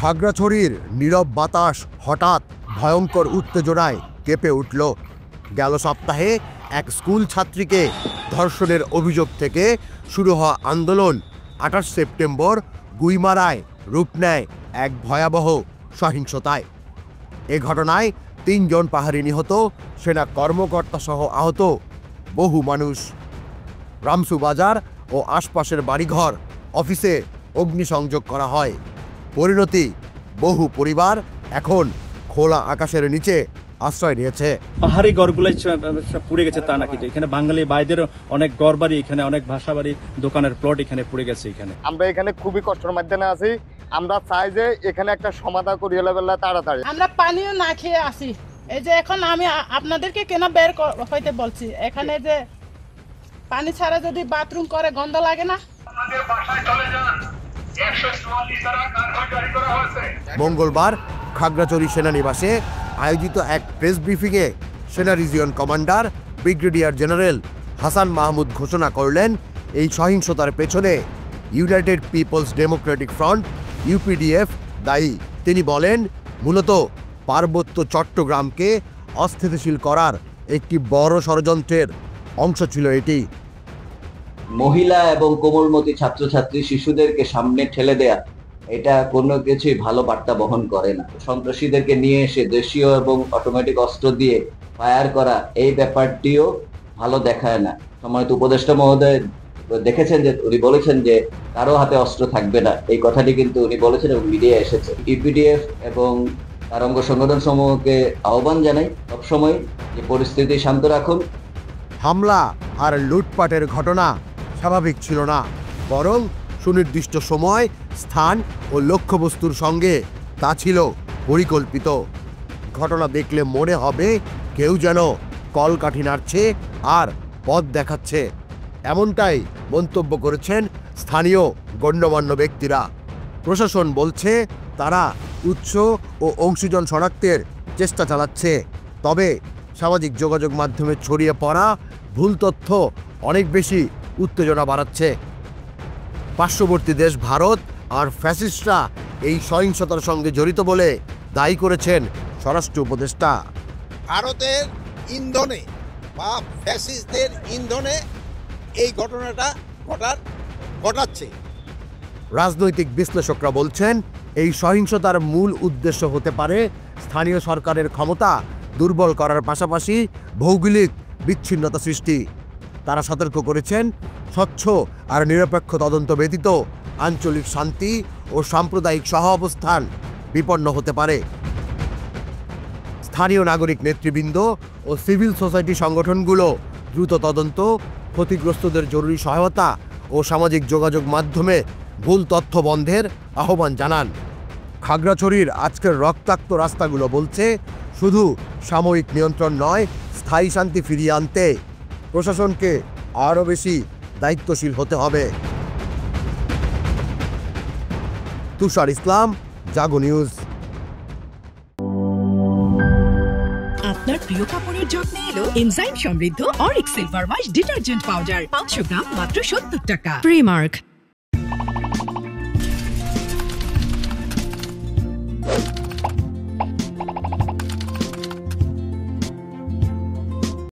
খাগড়াছড়ির নীরব বাতাস হঠাৎ ভয়ঙ্কর উত্তেজনায় কেঁপে উঠল। গেল সপ্তাহে এক স্কুল ছাত্রীকে ধর্ষণের অভিযোগ থেকে শুরু হওয়া আন্দোলন 28 সেপ্টেম্বর গুইমারায় রূপ নেয় এক ভয়াবহ সহিংসতায়। এ ঘটনায় 3 জন পাহাড়ি নিহত, সেনা কর্মকর্তা সহ আহত বহু মানুষ। রামসু বাজার ও আশপাশের বাড়িঘর, অফিসে অগ্নিসংযোগ করা হয়। পরিণতি, বহু পরিবার এখন খোলা আকাশের নিচে আশ্রয় নিয়েছে। পাহাড়ি ঘরগুলাই পুড়ে গেছে তা নাকি, এখানে বাঙালি ভাইদের অনেক ঘর বাড়ি, এখানে অনেক ভাষা বাড়ি, দোকানের প্লট এখানে পুড়ে গেছে। আমরা এখানে খুবই কষ্টের মাধ্যমে আছি। আমরা চাই যে এখানে একটা সমাধান করিয়ে লেবেলা তাড়াতাড়ি। আমরা পানিও না খেয়ে আসি। এই যে এখন আমি আপনাদেরকে কেন বের হইতে বলছি, এখানে যে পানি ছাড়া যদি বাথরুম করে গন্ধ লাগে না? মঙ্গলবার খাগড়াছড়ি সেনানিবাসে আয়োজিত এক প্রেস ব্রিফিংয়ে সেনা region commander brigadier general Hasan Mahmud ঘোষণা করলেন, এই সহিংসতার পেছনে United Peoples Democratic Front UPDF দায়ী। তিনি বলেন, মূলত পার্বত্য চট্টগ্রামকে অস্থিতিশীল করার একটি বড় ষড়যন্ত্রের অংশ ছিল এটি। মহিলা এবং কোমলমতি ছাত্রছাত্রী শিশুদেরকে সামনে ঠেলে দেয়া, এটা কোনো কিছুই ভালো বার্তা বহন করে না। সন্ত্রাসীদেরকে নিয়ে এসে দেশীয় এবং অটোমেটিক অস্ত্র দিয়ে ফায়ার করা, এই ব্যাপারটিও ভালো দেখায় না। সম্মানিত উপদেষ্টা মহোদয় দেখেছেন যে উনি বলেছেন যে কারো হাতে অস্ত্র থাকবে না, এই কথাটি কিন্তু উনি বলেছেন এবং মিডিয়া এসেছে। ইউপিডিএফ এবং তার অঙ্গ সংগঠন সমূহকে আহ্বান জানাই সবসময় যে পরিস্থিতি শান্ত রাখুন। হামলা আর লুটপাটের ঘটনা স্বাভাবিক ছিল না, বরং সুনির্দিষ্ট সময়, স্থান ও লক্ষ্যবস্তুর সঙ্গে তা ছিল পরিকল্পিত। ঘটনা দেখলে মনে হবে কেউ যেন কলকাঠি নাড়ছে আর পথ দেখাচ্ছে, এমনটাই মন্তব্য করেছেন স্থানীয় গণ্যমান্য ব্যক্তিরা। প্রশাসন বলছে তারা উৎস ও অংশীজন শনাক্তের চেষ্টা চালাচ্ছে, তবে সামাজিক যোগাযোগ মাধ্যমে ছড়িয়ে পড়া ভুল তথ্য অনেক বেশি উত্তেজনা বাড়াচ্ছে। পার্শ্ববর্তী দেশ ভারত আর ফ্যাসিস্টরা এই সহিংসতার সঙ্গে জড়িত বলে দায়ী করেছেন স্বরাষ্ট্র উপদেষ্টা। ভারতের ইন্ধনে বা ফ্যাসিস্টদের ইন্ধনে এই ঘটনাটা ঘটাচ্ছে। রাজনৈতিক বিশ্লেষকরা বলছেন, এই সহিংসতার মূল উদ্দেশ্য হতে পারে স্থানীয় সরকারের ক্ষমতা দুর্বল করার পাশাপাশি ভৌগোলিক বিচ্ছিন্নতা সৃষ্টি। তারা সতর্ক করেছেন, স্বচ্ছ আর নিরপেক্ষ তদন্ত ব্যতীত আঞ্চলিক শান্তি ও সাম্প্রদায়িক সহাবস্থান বিপন্ন হতে পারে। স্থানীয় নাগরিক নেতৃবৃন্দ ও সিভিল সোসাইটি সংগঠনগুলো দ্রুত তদন্ত, ক্ষতিগ্রস্তদের জরুরি সহায়তা ও সামাজিক যোগাযোগ মাধ্যমে ভুল তথ্য বন্ধের আহ্বান জানান। খাগড়াছড়ির আজকের রক্তাক্ত রাস্তাগুলো বলছে, শুধু সাময়িক নিয়ন্ত্রণ নয়, স্থায়ী শান্তি ফিরিয়ে আনতে প্রশাসনকে আরও বেশি দায়িত্বশীল হতে হবে। তুষার ইসলাম, জাগো নিউজ। আপনার প্রিয় কাপড়ের যত্নে এলো এনজাইম সমৃদ্ধ Arik silver wash detergent powder, 500 গ্রাম মাত্র 70 টাকা। প্রিমার্ক।